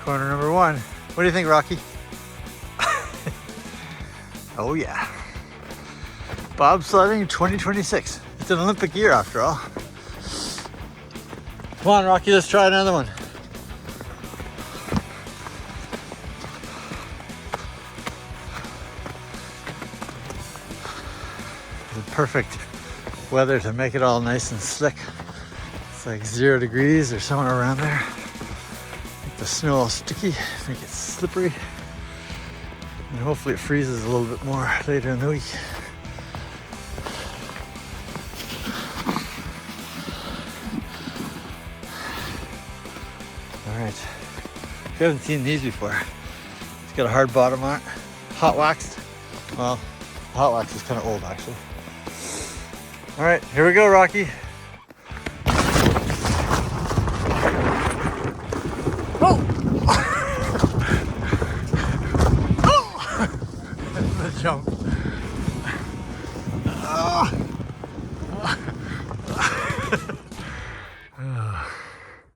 Corner number 1. What do you think, Rocky? Oh yeah. Bobsledding 2026. It's an Olympic year after all. Come on, Rocky, let's try another one. The perfect weather to make it all nice and slick. It's like 0 degrees or somewhere around there. Make the snow all sticky, make it slippery. And hopefully it freezes a little bit more later in the week. Alright, if you haven't seen these before, it's got a hard bottom on it, hot waxed. Well, the hot wax is kind of old actually. Alright, here we go, Rocky. Oh! Oh! The jump.